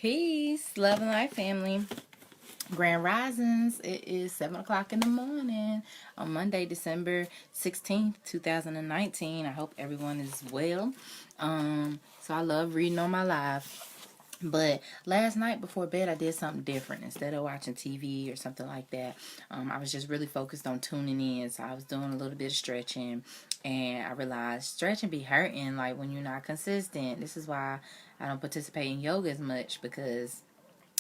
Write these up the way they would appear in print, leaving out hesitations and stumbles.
Peace, love and life, family. Grand Risings. It is 7 o'clock in the morning on Monday, December 16th, 2019. I hope everyone is well. So I love reading on my live. But last night before bed, I did something different. Instead of watching TV or something like that, I was just really focused on tuning in. So I was doing a little bit of stretching, and I realized stretching be hurting like when you're not consistent. This is why I don't participate in yoga as much, because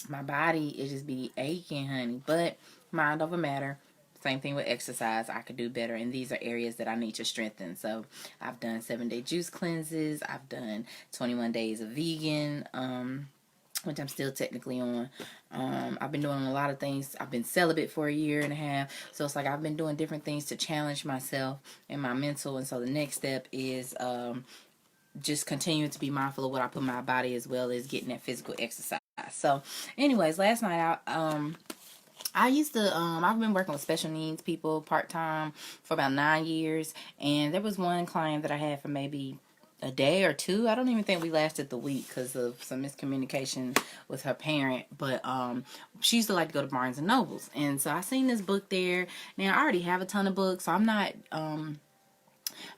my body is just be aching, honey. But mind over matter. Same thing with exercise. I could do better, and these are areas that I need to strengthen. So I've done 7-day juice cleanses. I've done 21 days of vegan, which I'm still technically on. I've been doing a lot of things. I've been celibate for a year and a half. So it's like I've been doing different things to challenge myself and my mental. And so the next step is just continuing to be mindful of what I put in my body, as well as getting that physical exercise. So anyways, last night I used to, I've been working with special needs people part-time for about 9 years. And there was one client that I had for maybe a day or two. I don't even think we lasted the week because of some miscommunication with her parent. But she used to like to go to Barnes and Nobles. And so I seen this book there. Now I already have a ton of books, so I'm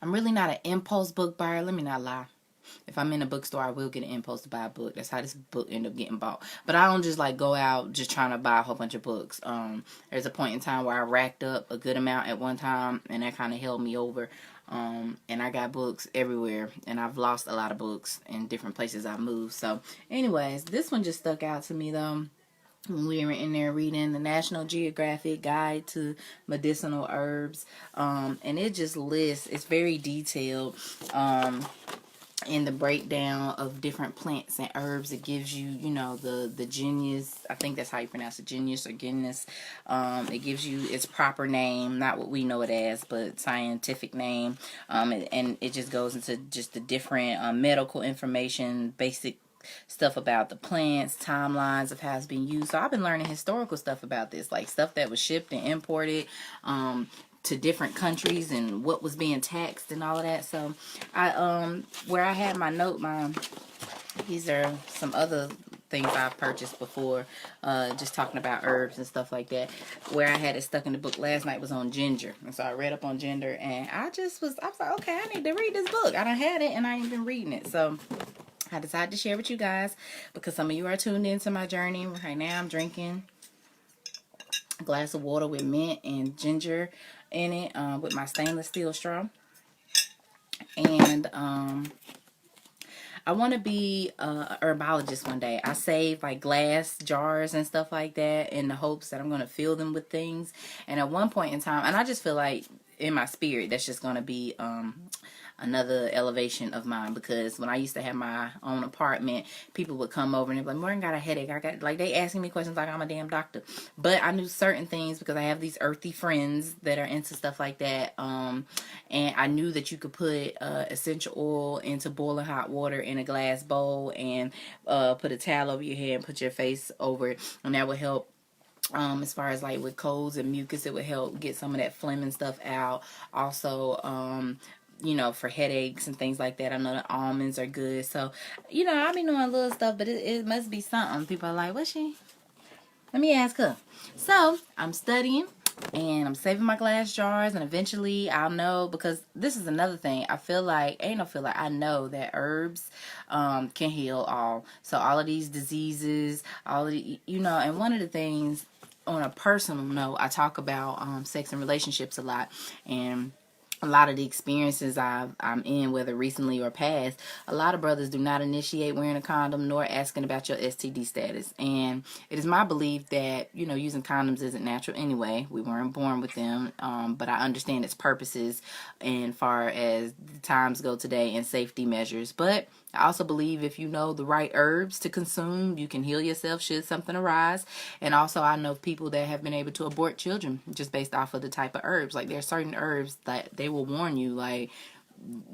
really not an impulse book buyer. Let me not lie. If I'm in a bookstore, I will get an impulse to buy a book. That's how this book ended up getting bought. But I don't just like go out just trying to buy a whole bunch of books. There's a point in time where I racked up a good amount at one time, and that kind of held me over. And I got books everywhere, and I've lost a lot of books in different places I've moved. So anyways, this one just stuck out to me though. When we were in there reading the National Geographic Guide to Medicinal Herbs, and it just lists, it's very detailed, in the breakdown of different plants and herbs. It gives you, the genius, I think that's how you pronounce it, genius or Guinness. It gives you its proper name, not what we know it as, but scientific name. And it just goes into just the different medical information, basic stuff about the plants, timelines of how it's being used. So I've been learning historical stuff about this, like stuff that was shipped and imported to different countries and what was being taxed and all of that. So I where I had my note, these are some other things I've purchased before, just talking about herbs and stuff like that. Where I had it stuck in the book last night was on ginger. And so I read up on ginger, and I was like, okay, I need to read this book. I done had it and I ain't been reading it. So I decided to share with you guys because some of you are tuned into my journey. Right now I'm drinking a glass of water with mint and ginger in it, with my stainless steel straw. And I want to be a herbologist one day. I save like glass jars and stuff like that in the hopes that I'm going to fill them with things. And at one point in time, and I just feel like in my spirit that's just going to be another elevation of mine, because when I used to have my own apartment, people would come over and they'd be like, Morgan got a headache. I got, like, they asking me questions like I'm a damn doctor. But I knew certain things because I have these earthy friends that are into stuff like that. And I knew that you could put essential oil into boiling hot water in a glass bowl and put a towel over your head and put your face over it, and that would help. As far as like with colds and mucus, it would help get some of that phlegm and stuff out. Also, for headaches and things like that, I know the almonds are good. So, I be doing little stuff, but it must be something. People are like, what's she? Let me ask her. So, I'm studying and I'm saving my glass jars, and eventually I'll know, because this is another thing. I I know that herbs can heal all. So, all of these diseases, all of the, and one of the things on a personal note, I talk about sex and relationships a lot, and a lot of the experiences I'm in, whether recently or past, a lot of brothers do not initiate wearing a condom nor asking about your STD status. And it is my belief that, using condoms isn't natural anyway. We weren't born with them, but I understand its purposes and far as the times go today and safety measures. But I also believe if you know the right herbs to consume, you can heal yourself should something arise. And also I know people that have been able to abort children just based off of the type of herbs. Like, there are certain herbs that they will warn you, like,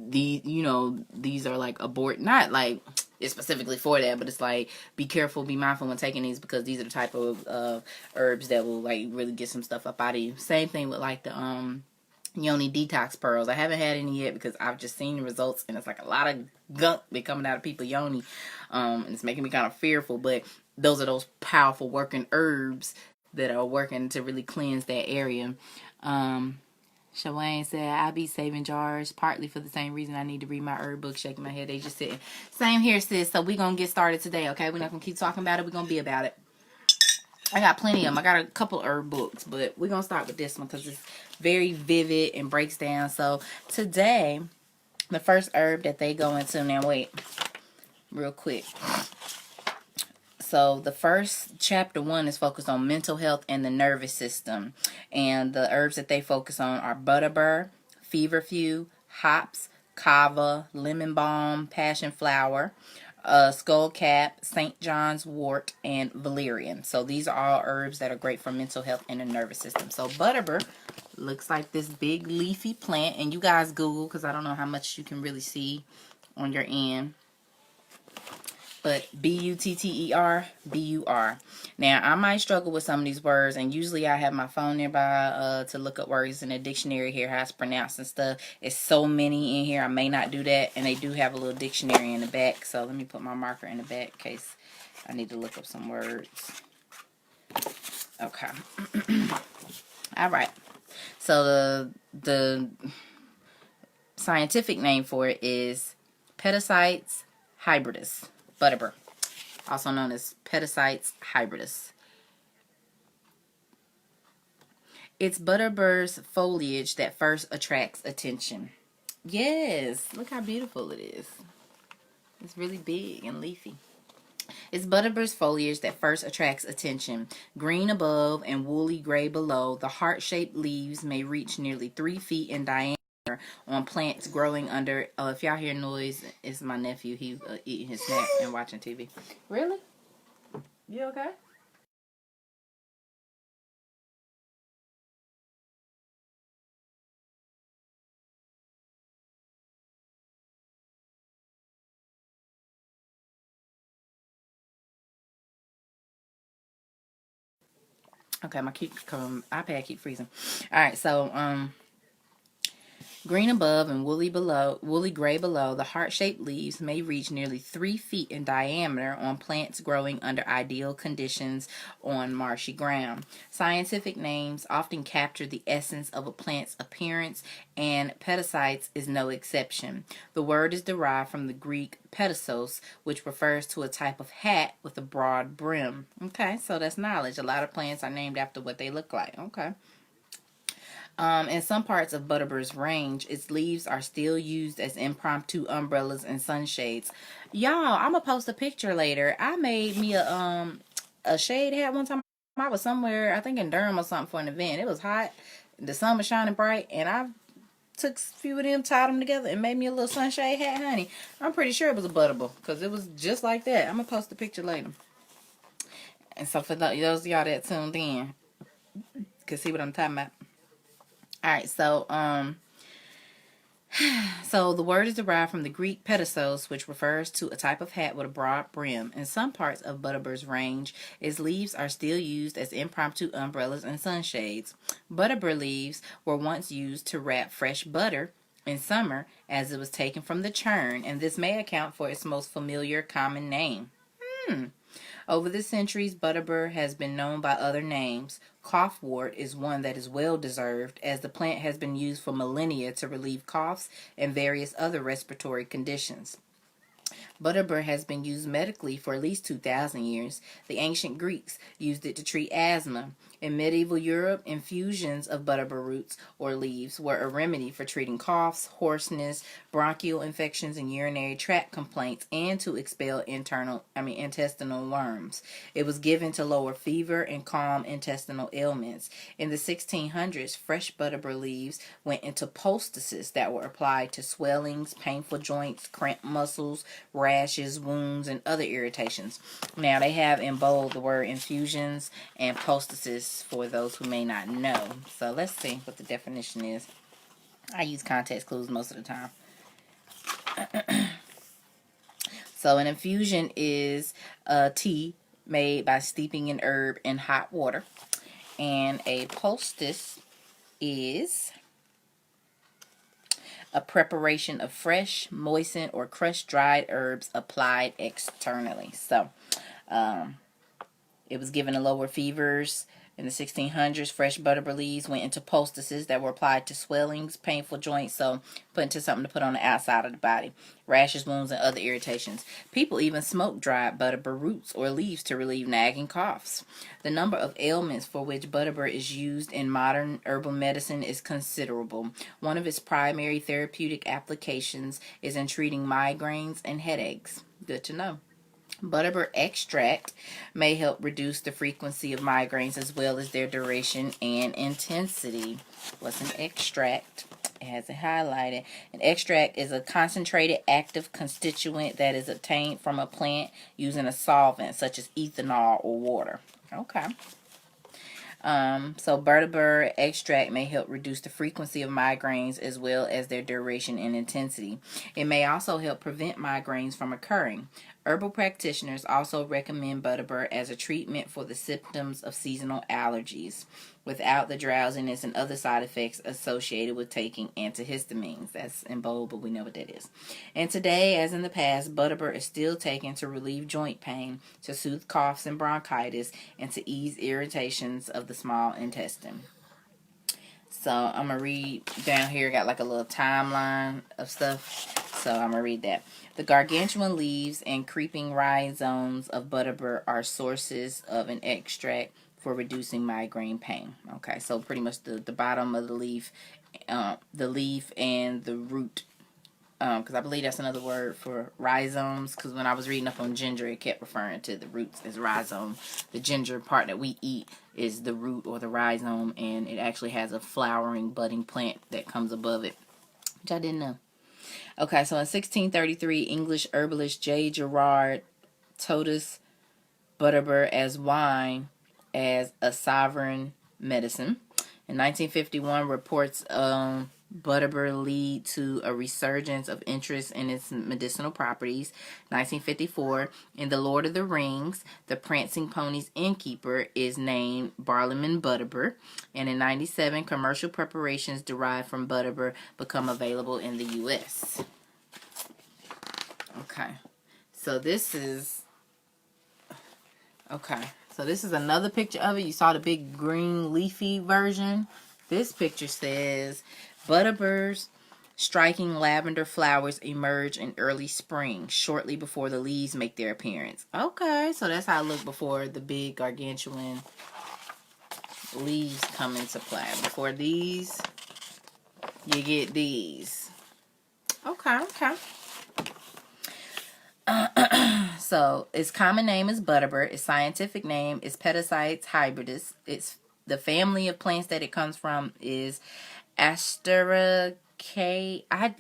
these are like abort, not like it's specifically for that, but it's like, be careful, be mindful when taking these, because these are the type of herbs that will like really get some stuff up out of you. Same thing with like the yoni detox pearls. I haven't had any yet because I've just seen the results, and it's like a lot of gunk be coming out of people yoni, and it's making me kind of fearful. But those are those powerful working herbs that are working to really cleanse that area. Shawane said, I be saving jars partly for the same reason I need to read my herb book. Shaking my head, they just sitting. Same here, sis. So we're going to get started today, okay? We're not going to keep talking about it. We're going to be about it. I got plenty of them. I got a couple herb books, but we're going to start with this one because it's very vivid and breaks down. So today, the first herb that they go into, now wait, real quick. So the first chapter 1 is focused on mental health and the nervous system. And the herbs that they focus on are Butterbur, Feverfew, hops, kava, lemon balm, passion flower, skullcap, St. John's wort, and valerian. So these are all herbs that are great for mental health and the nervous system. So Butterbur looks like this big leafy plant. And you guys Google, because I don't know how much you can really see on your end. But Butterbur, B-U-R. Now, I might struggle with some of these words, and usually I have my phone nearby to look up words in the dictionary here, how it's pronounced and stuff. It's so many in here, I may not do that, and they do have a little dictionary in the back, so let me put my marker in the back in case I need to look up some words. Okay. All right. So the scientific name for it is Pedicites hybridus. Butterbur, also known as Pedicites hybridus. It's Butterbur's foliage that first attracts attention. Yes, look how beautiful it is. It's really big and leafy. It's Butterbur's foliage that first attracts attention. Green above and woolly gray below, the heart-shaped leaves may reach nearly 3 feet in diameter on plants growing under. If y'all hear noise, it's my nephew. He eating his snack and watching TV. Really? You okay? Okay, my iPad keep freezing. All right, so green above and woolly gray below, the heart-shaped leaves may reach nearly 3 feet in diameter on plants growing under ideal conditions on marshy ground. Scientific names often capture the essence of a plant's appearance, and pedicites is no exception. The word is derived from the Greek pedicos, which refers to a type of hat with a broad brim. Okay, so that's knowledge. A lot of plants are named after what they look like. Okay. In some parts of Butterbur's range, its leaves are still used as impromptu umbrellas and sunshades. Y'all, I'm gonna post a picture later. I made me a shade hat one time. I was somewhere, I think in Durham or something, for an event. It was hot, the sun was shining bright, and I took a few of them, tied them together, and made me a little sunshade hat, honey. I'm pretty sure it was a Butterbur because it was just like that. I'm gonna post a picture later. And so for those of y'all that tuned in, can see what I'm talking about. All right, so the word is derived from the Greek pedicos, which refers to a type of hat with a broad brim. In some parts of Butterbur's range, its leaves are still used as impromptu umbrellas and sunshades. Butterbur leaves were once used to wrap fresh butter in summer as it was taken from the churn, and this may account for its most familiar common name. Over the centuries, Butterbur has been known by other names. Coughwort is one that is well deserved, as the plant has been used for millennia to relieve coughs and various other respiratory conditions. Butterbur has been used medically for at least 2,000 years. The ancient Greeks used it to treat asthma. In medieval Europe, infusions of Butterbur roots or leaves were a remedy for treating coughs, hoarseness, bronchial infections, and urinary tract complaints, and to expel intestinal worms. It was given to lower fever and calm intestinal ailments. In the 1600s, fresh Butterbur leaves went into poultices that were applied to swellings, painful joints, cramped muscles, rashes, wounds, and other irritations. Now, they have in bold the word infusions and poultices for those who may not know. So let's see what the definition is. I use context clues most of the time. So an infusion is a tea made by steeping an herb in hot water. And a poultice is a preparation of fresh, moistened, or crushed dried herbs applied externally. So, it was given to lower fevers. In the 1600s, fresh butterbur leaves went into poultices that were applied to swellings, painful joints, so put into something to put on the outside of the body, rashes, wounds, and other irritations. People even smoked dried butterbur roots or leaves to relieve nagging coughs. The number of ailments for which butterbur is used in modern herbal medicine is considerable. One of its primary therapeutic applications is in treating migraines and headaches. Good to know. Butterbur extract may help reduce the frequency of migraines as well as their duration and intensity. What's an extract? It has it highlighted. An extract is a concentrated active constituent that is obtained from a plant using a solvent such as ethanol or water. Okay. So butterbur extract may help reduce the frequency of migraines as well as their duration and intensity. It may also help prevent migraines from occurring. Herbal practitioners also recommend butterbur as a treatment for the symptoms of seasonal allergies without the drowsiness and other side effects associated with taking antihistamines. That's in bold, but we know what that is. And today, as in the past, butterbur is still taken to relieve joint pain, to soothe coughs and bronchitis, and to ease irritations of the small intestine. So I'm going to read down here. Got like a little timeline of stuff. So I'm going to read that. The gargantuan leaves and creeping rhizomes of butterbur are sources of an extract for reducing migraine pain. Okay, so pretty much the bottom of the leaf and the root. Because I believe that's another word for rhizomes. Because when I was reading up on ginger, it kept referring to the roots as rhizome. The ginger part that we eat is the root or the rhizome, and it actually has a flowering, budding plant that comes above it, which I didn't know. Okay, so in 1633, English herbalist J. Gerard totus butterbur as wine as a sovereign medicine. In 1951, reports butterbur lead to a resurgence of interest in its medicinal properties. 1954, in The Lord of the Rings, the Prancing Pony's innkeeper is named Barliman Butterbur. And in 97, commercial preparations derived from butterbur become available in the U.S. Okay, so this is another picture of it. You saw the big green leafy version. This picture says butterbur's striking lavender flowers emerge in early spring, shortly before the leaves make their appearance. Okay, so that's how it looked before the big gargantuan leaves come into play. Before these, you get these. Okay. So its common name is butterbur. Its scientific name is Petacites hybridus. It's the family of plants that it comes from is Asteraceae. I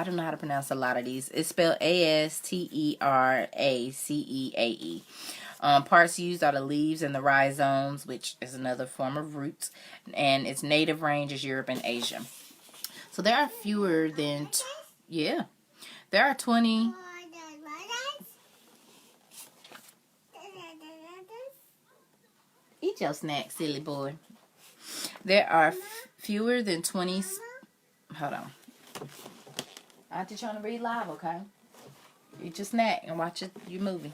don't know how to pronounce a lot of these. It's spelled Asteraceae. Parts used are the leaves and the rhizomes, which is another form of roots, and its native range is Europe and Asia. So there are fewer than there are 20. Eat your snack, silly boy. There are fewer than 20. Hold on. Auntie trying to read live, okay? Eat your snack and watch your movie.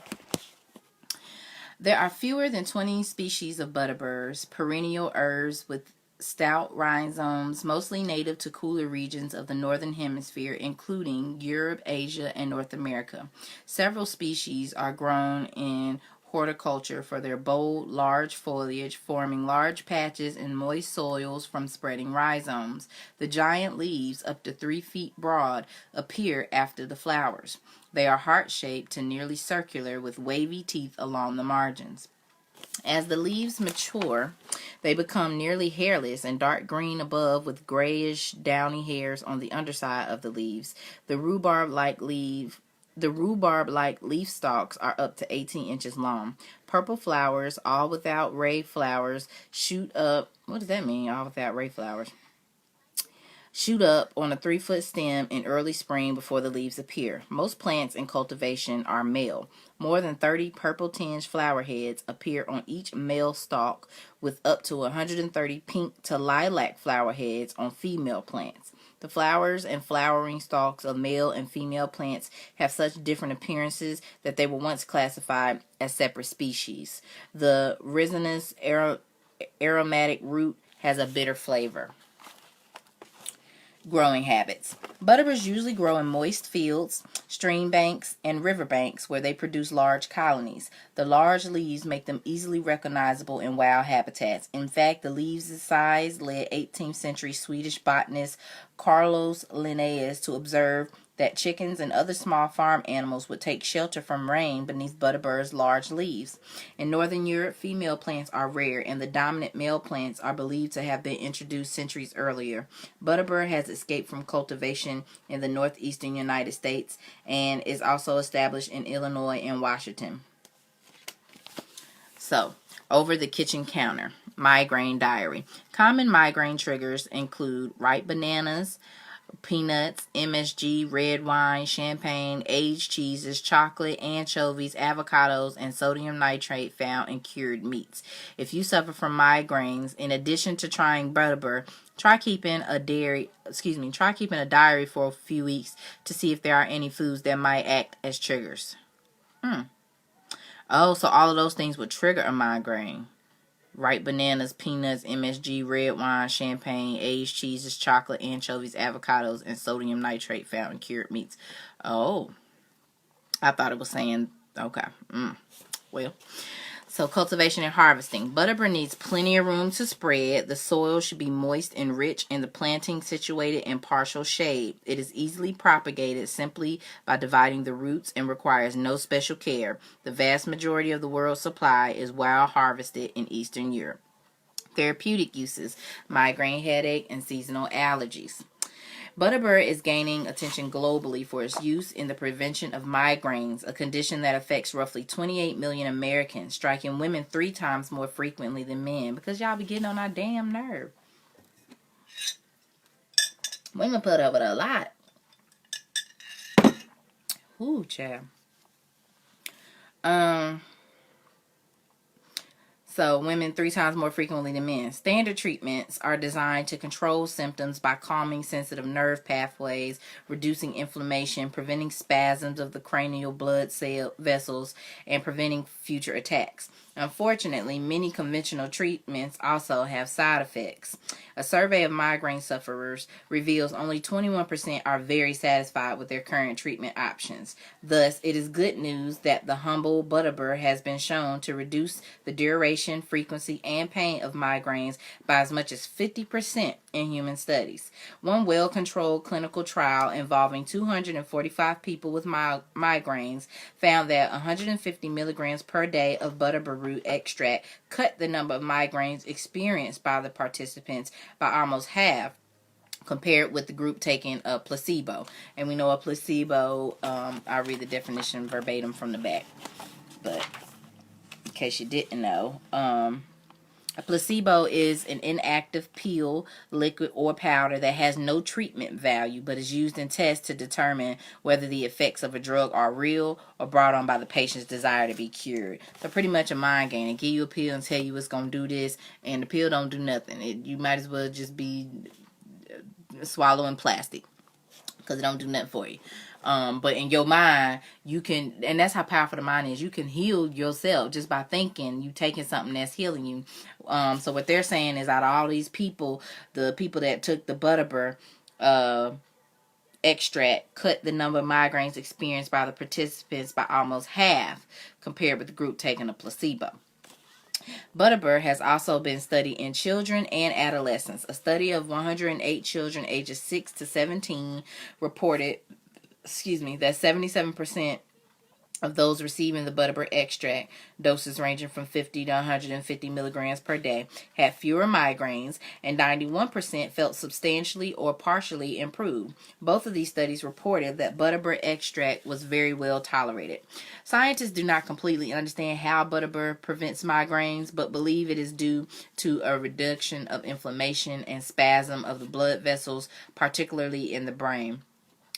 There are fewer than 20 species of butterburs, perennial herbs with stout rhizomes, mostly native to cooler regions of the northern hemisphere, including Europe, Asia, and North America. Several species are grown in horticulture for their bold, large foliage, forming large patches in moist soils from spreading rhizomes. The giant leaves, up to 3 feet broad, appear after the flowers. They are heart-shaped to nearly circular with wavy teeth along the margins. As the leaves mature, they become nearly hairless and dark green above with grayish downy hairs on the underside of the leaves. The rhubarb-like leaf stalks are up to 18 inches long. Purple flowers, all without ray flowers, shoot up. What does that mean, all without ray flowers? Shoot up on a 3-foot stem in early spring before the leaves appear. Most plants in cultivation are male. More than 30 purple-tinged flower heads appear on each male stalk, with up to 130 pink to lilac flower heads on female plants. The flowers and flowering stalks of male and female plants have such different appearances that they were once classified as separate species. The resinous aromatic root has a bitter flavor. Growing habits. Butterburs usually grow in moist fields, stream banks, and river banks where they produce large colonies. The large leaves make them easily recognizable in wild habitats. In fact, the leaves' size led 18th century Swedish botanist Carlos Linnaeus to observe that chickens and other small farm animals would take shelter from rain beneath Butterbur's large leaves. In northern Europe, female plants are rare, and the dominant male plants are believed to have been introduced centuries earlier. Butterbur has escaped from cultivation in the northeastern United States and is also established in Illinois and Washington. So, over the kitchen counter, migraine diary. Common migraine triggers include ripe bananas, peanuts, MSG, red wine, champagne, aged cheeses, chocolate, anchovies, avocados, and sodium nitrate found in cured meats. If you suffer from migraines, in addition to trying Butterbur, try keeping a diary for a few weeks to see if there are any foods that might act as triggers. Oh, so all of those things would trigger a migraine. Ripe bananas, peanuts, MSG, red wine, champagne, aged cheeses, chocolate, anchovies, avocados, and sodium nitrate found in cured meats. Oh, I thought it was saying, okay. Well, so cultivation and harvesting. Butterbur needs plenty of room to spread. The soil should be moist and rich, and the planting situated in partial shade. It is easily propagated simply by dividing the roots and requires no special care. The vast majority of the world's supply is wild harvested in Eastern Europe. Therapeutic uses: migraine, headache, and seasonal allergies. Butterbur is gaining attention globally for its use in the prevention of migraines, a condition that affects roughly 28 million Americans, striking women 3 times more frequently than men, because y'all be getting on our damn nerve. Women put up with a lot. Ooh, child. So women 3 times more frequently than men. Standard treatments are designed to control symptoms by calming sensitive nerve pathways, reducing inflammation, preventing spasms of the cranial blood vessels, and preventing future attacks. Unfortunately, many conventional treatments also have side effects. A survey of migraine sufferers reveals only 21% are very satisfied with their current treatment options. Thus, it is good news that the humble Butterbur has been shown to reduce the duration, frequency, and pain of migraines by as much as 50% in human studies. One well-controlled clinical trial involving 245 people with migraines found that 150 milligrams per day of Butterbur root extract cut the number of migraines experienced by the participants by almost half, compared with the group taking a placebo. And we know a placebo, I'll read the definition verbatim from the back, but in case you didn't know, a placebo is an inactive pill, liquid, or powder that has no treatment value but is used in tests to determine whether the effects of a drug are real or brought on by the patient's desire to be cured. So pretty much a mind game. They give you a pill and tell you it's going to do this, and the pill don't do nothing. You might as well just be swallowing plastic because it don't do nothing for you. But in your mind, you can, and that's how powerful the mind is. You can heal yourself just by thinking you taking something that's healing you. So what they're saying is, out of all these people, the people that took the Butterbur extract cut the number of migraines experienced by the participants by almost half compared with the group taking a placebo. Butterbur has also been studied in children and adolescents. A study of 108 children ages 6 to 17 reported that 77% of those receiving the Butterbur extract, doses ranging from 50 to 150 milligrams per day, had fewer migraines, and 91% felt substantially or partially improved. Both of these studies reported that Butterbur extract was very well tolerated. Scientists do not completely understand how Butterbur prevents migraines, but believe it is due to a reduction of inflammation and spasm of the blood vessels, particularly in the brain.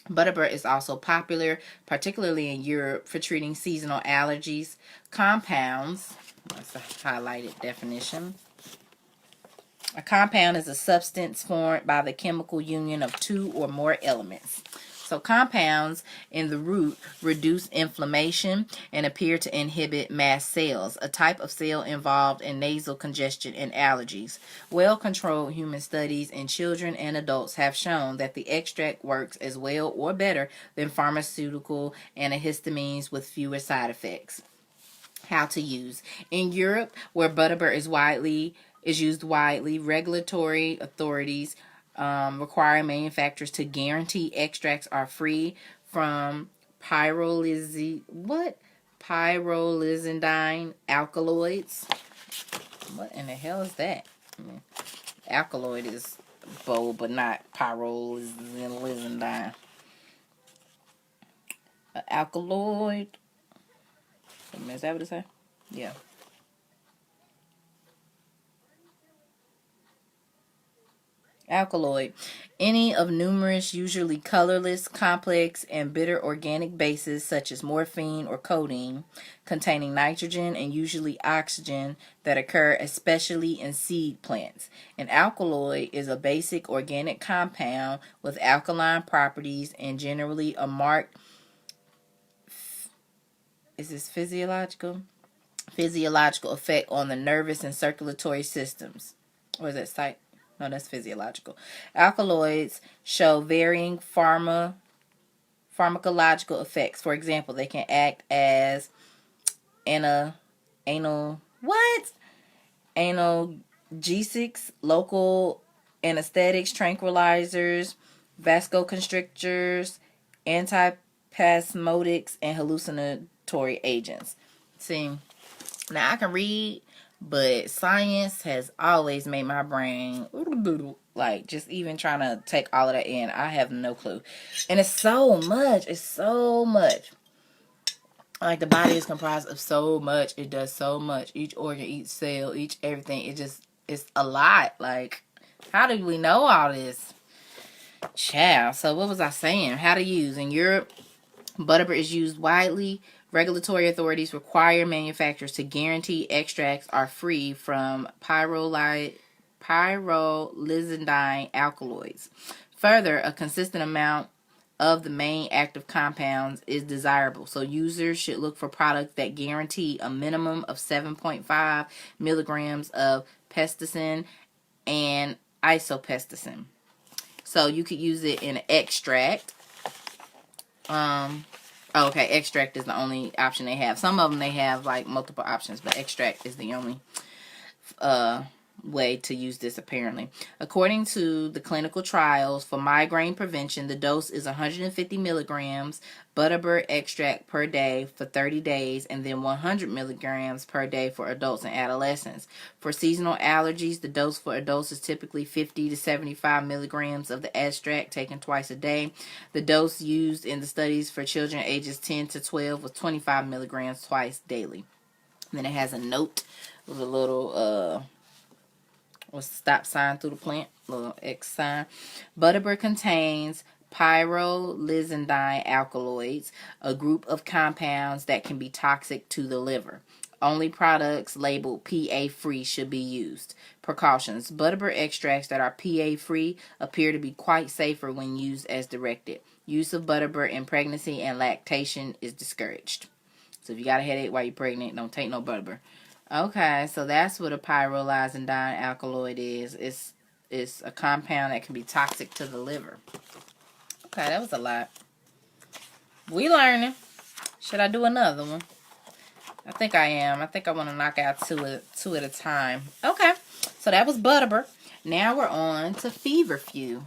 Butterbur is also popular, particularly in Europe, for treating seasonal allergies. Compounds, that's a highlighted definition. A compound is a substance formed by the chemical union of two or more elements. So compounds in the root reduce inflammation and appear to inhibit mast cells, a type of cell involved in nasal congestion and allergies. Well-controlled human studies in children and adults have shown that the extract works as well or better than pharmaceutical antihistamines with fewer side effects. How to use. In Europe, where Butterbur is used widely, regulatory authorities require manufacturers to guarantee extracts are free from pyrrolizidine alkaloids. What in the hell is that? Alkaloid is bold, but not pyrrolizidine. Alkaloid. Is that what it says? Yeah. Alkaloid. Any of numerous, usually colorless, complex, and bitter organic bases such as morphine or codeine, containing nitrogen and usually oxygen that occur especially in seed plants. An alkaloid is a basic organic compound with alkaline properties and generally a marked physiological effect on the nervous and circulatory systems. Or is that psych? No, that's physiological. Alkaloids show varying pharmacological effects. For example, they can act as analgesics, local anesthetics, tranquilizers, vasoconstrictors, antispasmodics, and hallucinatory agents. See, now I can read, but science has always made my brain like just even trying to take all of that in. I have no clue. And it's so much. It's so much. Like the body is comprised of so much. It does so much. Each organ, each cell, each everything. It's a lot. Like, how do we know all this? Child. So what was I saying? How to use. In Europe, Butterbur is used widely. Regulatory authorities require manufacturers to guarantee extracts are free from pyrrolizidine alkaloids. Further, a consistent amount of the main active compounds is desirable, so users should look for products that guarantee a minimum of 7.5 milligrams of pesticin and isopesticin. So you could use it in an extract. Okay, extract is the only option they have. Some of them they have like multiple options, but extract is the only way to use this apparently. According to the clinical trials for migraine prevention, the dose is 150 milligrams Butterbur extract per day for 30 days and then 100 milligrams per day for adults and adolescents. For seasonal allergies, the dose for adults is typically 50 to 75 milligrams of the extract taken twice a day. The dose used in the studies for children ages 10 to 12 was 25 milligrams twice daily. And then it has a note with a little stop sign through the plant, little X sign. Butterbur contains pyrrolizidine alkaloids, a group of compounds that can be toxic to the liver. Only products labeled PA-free should be used. Precautions. Butterbur extracts that are PA-free appear to be quite safer when used as directed. Use of Butterbur in pregnancy and lactation is discouraged. So if you got a headache while you're pregnant, don't take no Butterbur. Okay, so that's what a pyrrolizidine alkaloid is. It's a compound that can be toxic to the liver. Okay, that was a lot. We learning. Should I do another one? I think I am. I think I want to knock out two at a time. Okay, so that was Butterbur. Now we're on to Feverfew.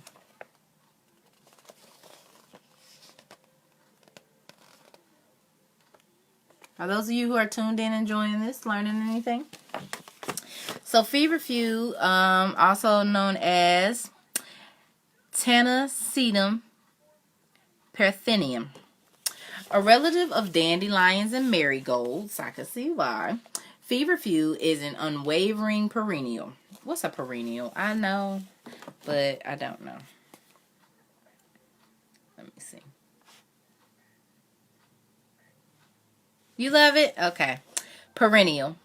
Are those of you who are tuned in enjoying this, learning anything? So Feverfew, also known as Tanacetum parthenium, a relative of dandelions and marigolds. I can see why. Feverfew is an unwavering perennial. What's a perennial? I know, but I don't know. Let me see. You love it? Okay. Perennial.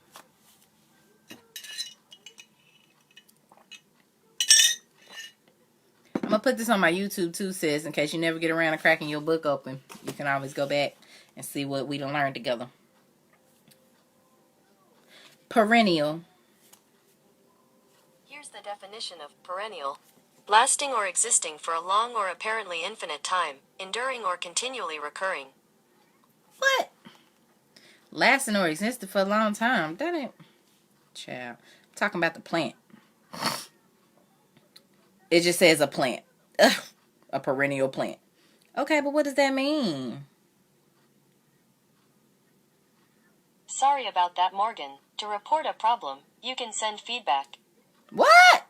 to put this on my YouTube too, sis, in case you never get around to cracking your book open. You can always go back and see what we done learned together. Perennial. Here's the definition of perennial. Lasting or existing for a long or apparently infinite time, enduring or continually recurring. What? Lasting or existing for a long time. That ain't... Child. I'm talking about the plant. It just says a plant. Ugh. A perennial plant. Okay, but what does that mean? Sorry about that, Morgan. To report a problem, you can send feedback. What?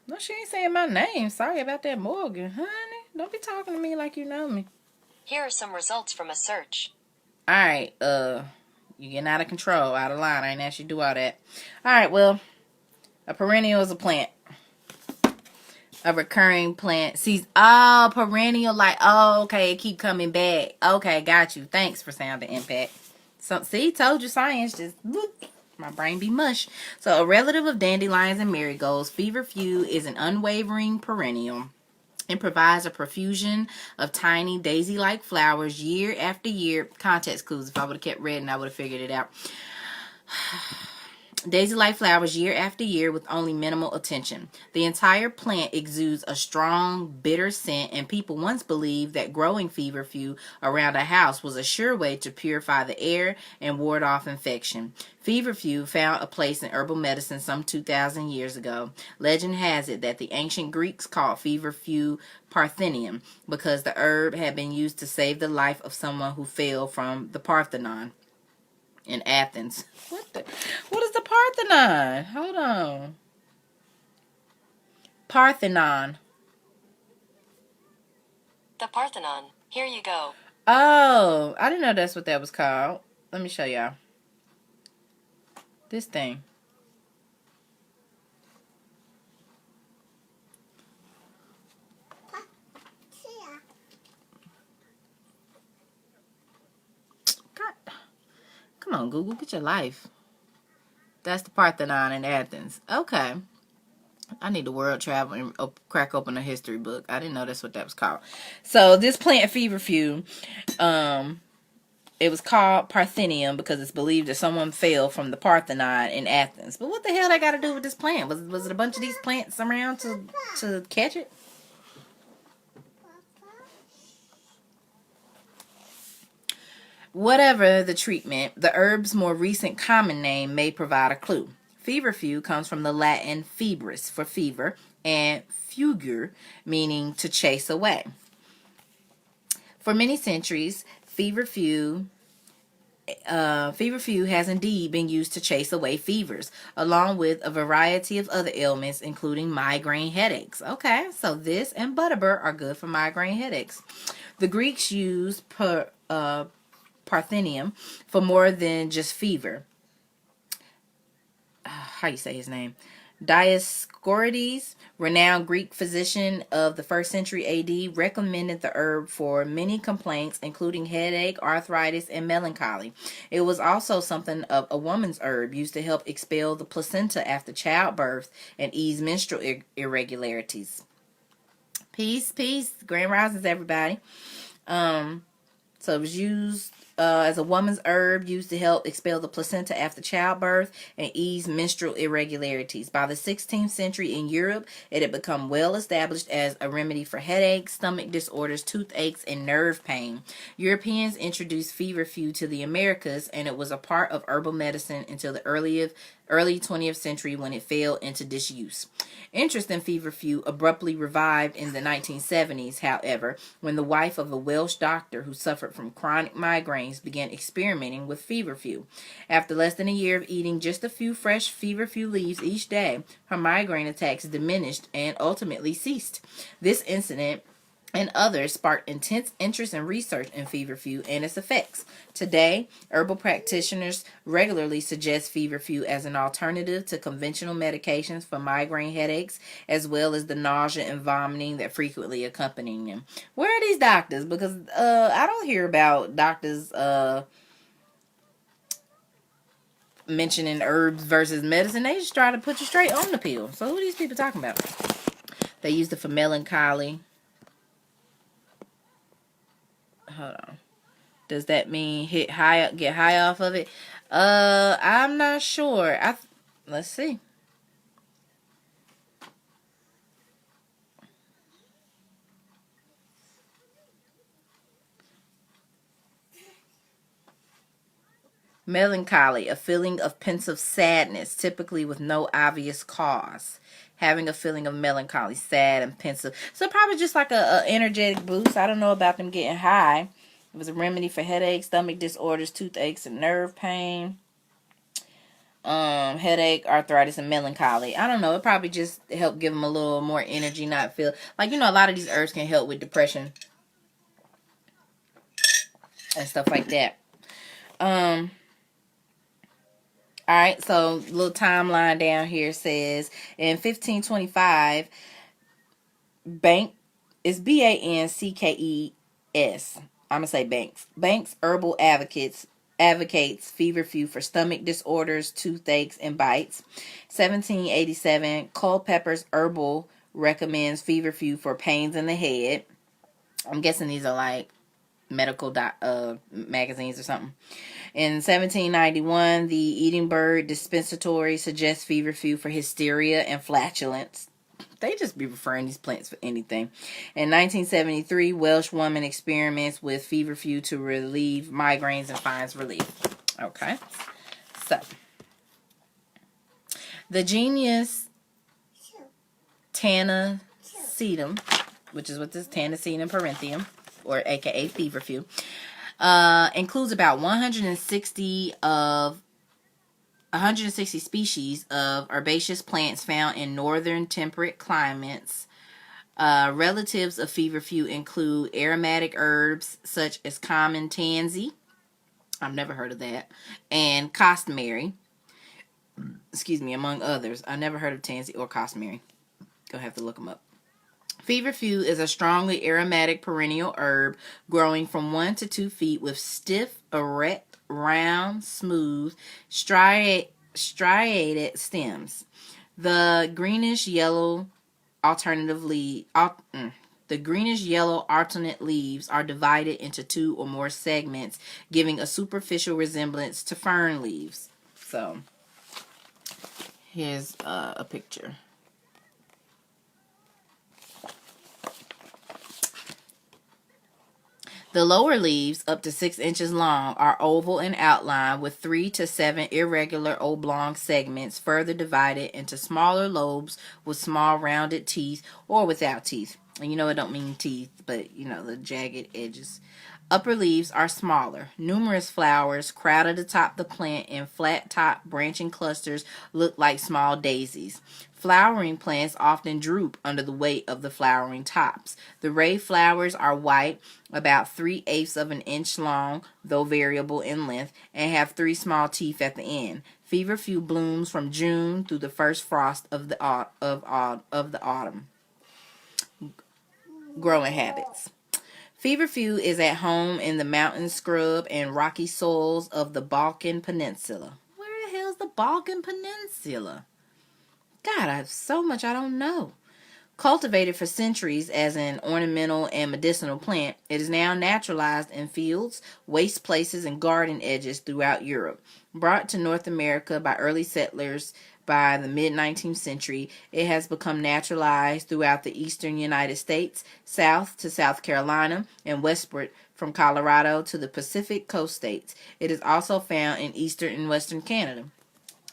No, she ain't saying my name. Sorry about that, Morgan. Honey, don't be talking to me like you know me. Here are some results from a search. Alright, you getting out of control, out of line. I ain't asked you to do all that. Alright, well, a perennial is a plant. A recurring plant. See, oh, perennial, like, oh, okay, keep coming back. Okay, got you. Thanks for sounding impact. So, see, told you science, just, whoop, my brain be mush. So, a relative of dandelions and marigolds, feverfew is an unwavering perennial. It provides a profusion of tiny daisy-like flowers year after year. Context clues. If I would have kept reading, I would have figured it out. Daisy-like flowers year after year with only minimal attention. The entire plant exudes a strong, bitter scent, and people once believed that growing feverfew around a house was a sure way to purify the air and ward off infection. Feverfew found a place in herbal medicine some 2,000 years ago. Legend has it that the ancient Greeks called feverfew Parthenium because the herb had been used to save the life of someone who fell from the Parthenon in Athens. What is the Parthenon? Hold on. Parthenon. The Parthenon. Here you go. Oh, I didn't know that's what that was called. Let me show y'all. This thing. Come on, Google, get your life. That's the Parthenon in Athens. Okay. I need to world travel and crack open a history book. I didn't know that's what that was called. So this plant feverfew, it was called Parthenium because it's believed that someone fell from the Parthenon in Athens. But what the hell they got to do with this plant? Was it a bunch of these plants around to catch it? Whatever the treatment, the herb's more recent common name may provide a clue. Feverfew comes from the Latin febris for fever and fugere meaning to chase away. For many centuries, feverfew has indeed been used to chase away fevers, along with a variety of other ailments, including migraine headaches. Okay, so this and Butterbur are good for migraine headaches. The Greeks used Parthenium for more than just fever. How you say his name? Dioscorides, renowned Greek physician of the 1st century AD, recommended the herb for many complaints, including headache, arthritis, and melancholy. It was also something of a woman's herb used to help expel the placenta after childbirth and ease menstrual irregularities. Peace, Grand Risings, everybody. So it was used as a woman's herb used to help expel the placenta after childbirth and ease menstrual irregularities. By the 16th century in Europe, it had become well established as a remedy for headaches, stomach disorders, toothaches, and nerve pain. Europeans introduced feverfew to the Americas, and it was a part of herbal medicine until the early 20th century when it fell into disuse. Interest in feverfew abruptly revived in the 1970s, however, when the wife of a Welsh doctor who suffered from chronic migraines began experimenting with feverfew. After less than a year of eating just a few fresh feverfew leaves each day, her migraine attacks diminished and ultimately ceased. This incident and others sparked intense interest and research in feverfew and its effects. Today, herbal practitioners regularly suggest feverfew as an alternative to conventional medications for migraine headaches, as well as the nausea and vomiting that frequently accompany them. Where are these doctors? Because I don't hear about doctors mentioning herbs versus medicine. They just try to put you straight on the pill. So who are these people talking about? They used it for melancholy. Hold on. Does that mean get high off of it? I'm not sure. Let's see. Melancholy, a feeling of pensive sadness, typically with no obvious cause. Having a feeling of melancholy, sad and pensive. So probably just like a energetic boost. I don't know about them getting high. It was a remedy for headaches, stomach disorders, toothaches, and nerve pain. Headache, arthritis, and melancholy. I don't know. It probably just helped give them a little more energy, not feel like, a lot of these herbs can help with depression and stuff like that. All right, so little timeline down here says in 1525, Banks I'm gonna say Banks herbal advocates feverfew for stomach disorders, toothaches, and bites. 1787, Culpeper's herbal recommends feverfew for pains in the head. I'm guessing these are like medical magazines or something. In 1791, the Edinburgh Dispensatory suggests feverfew for hysteria and flatulence. They just be referring these plants for anything. In 1973, Welsh woman experiments with feverfew to relieve migraines and finds relief. Okay. So, the genus Tanacetum, which is what this Tanacetum parentium, or aka feverfew, includes about 160 species of herbaceous plants found in northern temperate climates. Relatives of feverfew include aromatic herbs such as common tansy, I've never heard of that, and cosmary. Excuse me, among others. I never heard of tansy or cosmary. Gonna have to look them up. Feverfew is a strongly aromatic perennial herb growing from 1 to 2 feet with stiff, erect, round, smooth, striated stems. The greenish yellow alternate leaves are divided into 2 or more segments, giving a superficial resemblance to fern leaves. So, here's a picture. The lower leaves, up to 6 inches long, are oval in outline with 3 to 7 irregular oblong segments further divided into smaller lobes with small rounded teeth or without teeth. And it don't mean teeth, but the jagged edges. Upper leaves are smaller. Numerous flowers crowded atop the plant in flat-top branching clusters look like small daisies. Flowering plants often droop under the weight of the flowering tops. The ray flowers are white, about 3/8 of an inch long, though variable in length, and have 3 small teeth at the end. Feverfew blooms from June through the first frost of the autumn. Growing habits. Feverfew is at home in the mountain scrub and rocky soils of the Balkan Peninsula. Where the hell's the Balkan Peninsula? God, I have so much I don't know. Cultivated for centuries as an ornamental and medicinal plant, it is now naturalized in fields, waste places, and garden edges throughout Europe. Brought to North America by early settlers by the mid-19th century, it has become naturalized throughout the eastern United States, south to South Carolina, and westward from Colorado to the Pacific Coast states. It is also found in eastern and western Canada.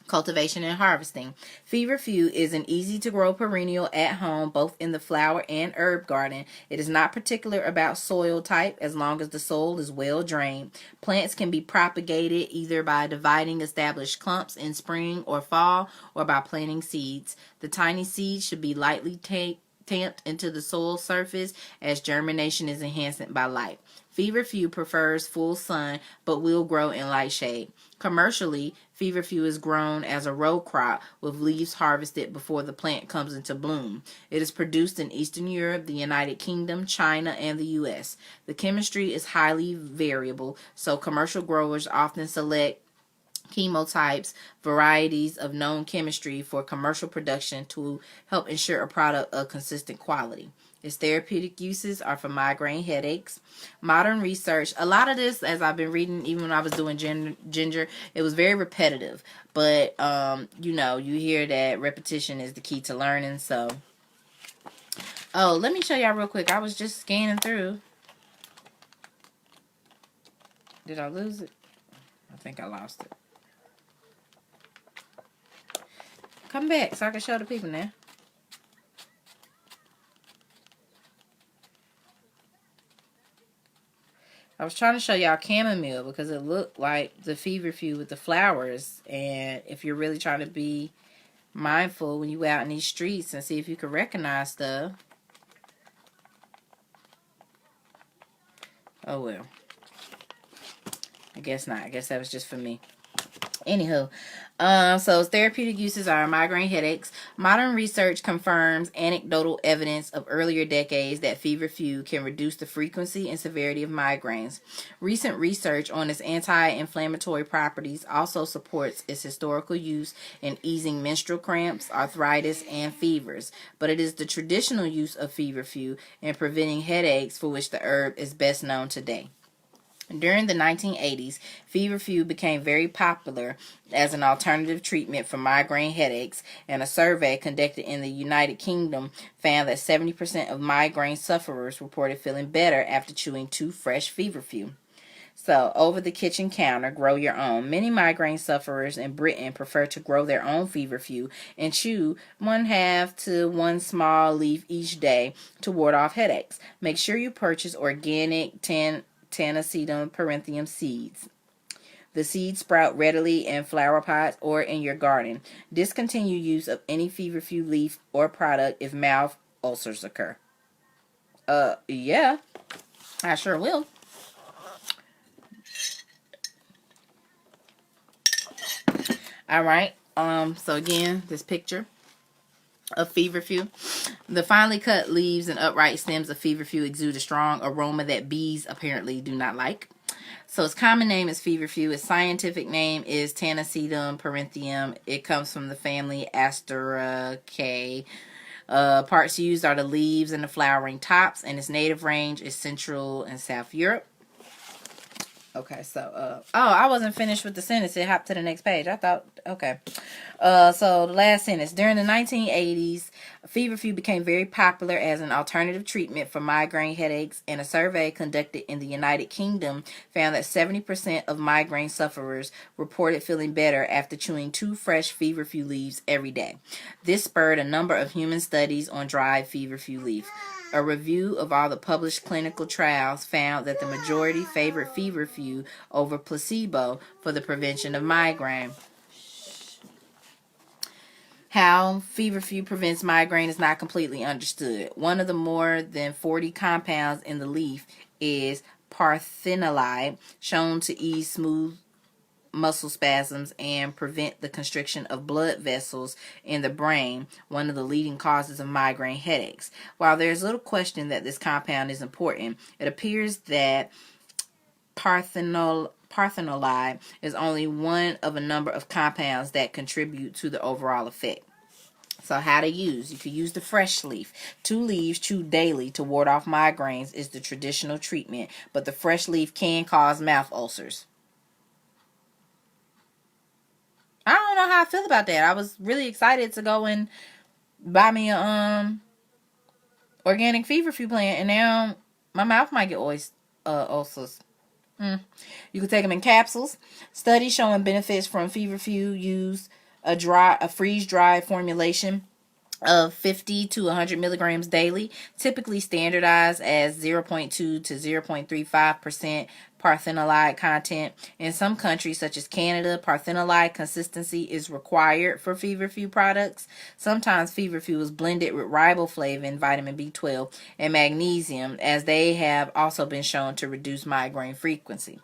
Cultivation and Harvesting. Feverfew is an easy-to-grow perennial at home, both in the flower and herb garden. It is not particular about soil type as long as the soil is well drained. Plants can be propagated either by dividing established clumps in spring or fall or by planting seeds. The tiny seeds should be lightly tamped into the soil surface as germination is enhanced by light. Feverfew prefers full sun but will grow in light shade. Commercially, feverfew is grown as a row crop with leaves harvested before the plant comes into bloom. It is produced in Eastern Europe, the United Kingdom, China, and the U.S. The chemistry is highly variable, so commercial growers often select chemotypes, varieties of known chemistry for commercial production to help ensure a product of consistent quality. Its therapeutic uses are for migraine headaches. Modern research, a lot of this, as I've been reading, even when I was doing ginger, it was very repetitive. But, you know, you hear that repetition is the key to learning. So, oh, let me show y'all real quick. I was just scanning through. Did I lose it? I think I lost it. Come back so I can show the people now. I was trying to show y'all chamomile because it looked like the feverfew with the flowers. And if you're really trying to be mindful when you out in these streets and see if you can recognize stuff. Oh well. I guess not. I guess that was just for me. Anywho, so therapeutic uses are migraine headaches. Modern research confirms anecdotal evidence of earlier decades that feverfew can reduce the frequency and severity of migraines. Recent research on its anti-inflammatory properties also supports its historical use in easing menstrual cramps, arthritis, and fevers, but it is the traditional use of feverfew in preventing headaches for which the herb is best known today. During the 1980s, feverfew became very popular as an alternative treatment for migraine headaches, and a survey conducted in the United Kingdom found that 70% of migraine sufferers reported feeling better after chewing 2 fresh feverfew. So, over the kitchen counter, grow your own. Many migraine sufferers in Britain prefer to grow their own feverfew and chew 1/2 to 1 small leaf each day to ward off headaches. Make sure you purchase organic Tanacetum parentheum seeds. The seeds sprout readily in flower pots or in your garden. Discontinue use of any feverfew leaf or product if mouth ulcers occur. Yeah, I sure will. All right. So again, this picture of feverfew. The finely cut leaves and upright stems of feverfew exude a strong aroma that bees apparently do not like. So its common name is feverfew. Its scientific name is Tanacetum parentheum. It comes from the family Asteraceae. Parts used are the leaves and the flowering tops, and its native range is Central and South Europe. Okay, so, I wasn't finished with the sentence. It hopped to the next page. I thought, okay. So the last sentence. During the 1980s, feverfew became very popular as an alternative treatment for migraine headaches, and a survey conducted in the United Kingdom found that 70% of migraine sufferers reported feeling better after chewing 2 fresh feverfew leaves every day. This spurred a number of human studies on dried feverfew leaf. A review of all the published clinical trials found that the majority favored feverfew over placebo for the prevention of migraine. How feverfew prevents migraine is not completely understood. One of the more than 40 compounds in the leaf is parthenolide, shown to ease smooth muscle spasms and prevent the constriction of blood vessels in the brain, one of the leading causes of migraine headaches. While there is little question that this compound is important, it appears that parthenolide is only one of a number of compounds that contribute to the overall effect. So how to use. You can use the fresh leaf. 2 leaves chewed daily to ward off migraines is the traditional treatment, but the fresh leaf can cause mouth ulcers. I don't know how I feel about that. I was really excited to go and buy me a organic feverfew plant, and now my mouth might get ulcers. You can take them in capsules. Studies showing benefits from feverfew use a freeze-dried formulation of 50 to 100 milligrams daily, typically standardized as 0.2 to 0.35% parthenolide content. In some countries, such as Canada, parthenolide consistency is required for feverfew products. Sometimes feverfew is blended with riboflavin, vitamin B12, and magnesium, as they have also been shown to reduce migraine frequency.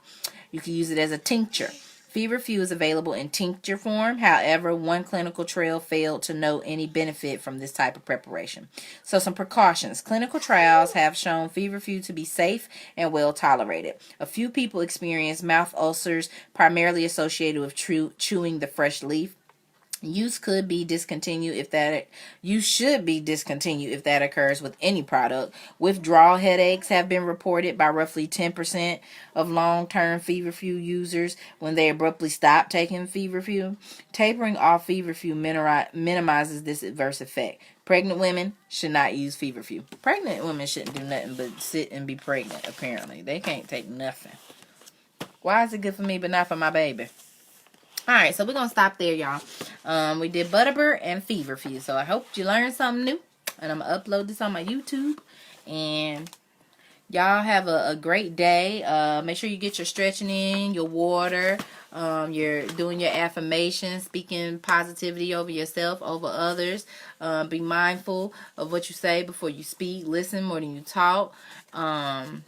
You can use it as a tincture. Feverfew is available in tincture form. However, one clinical trial failed to note any benefit from this type of preparation. So some precautions. Clinical trials have shown Feverfew to be safe and well tolerated. A few people experience mouth ulcers primarily associated with chewing the fresh leaf. Use should be discontinued if that occurs with any product. Withdrawal headaches have been reported by roughly 10% of long-term Feverfew users when they abruptly stop taking Feverfew. Tapering off Feverfew minimizes this adverse effect. Pregnant women should not use Feverfew. Pregnant women shouldn't do nothing but sit and be pregnant, apparently. They can't take nothing. Why is it good for me but not for my baby? Alright, so we're going to stop there, y'all. We did Butterbur and Feverfew. So I hope you learned something new. And I'm going to upload this on my YouTube. And y'all have a great day. Make sure you get your stretching in, your water. You're doing your affirmations, speaking positivity over yourself, over others. Be mindful of what you say before you speak. Listen more than you talk.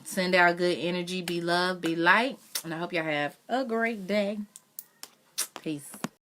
Send out good energy. Be love, be light. And I hope y'all have a great day. Peace.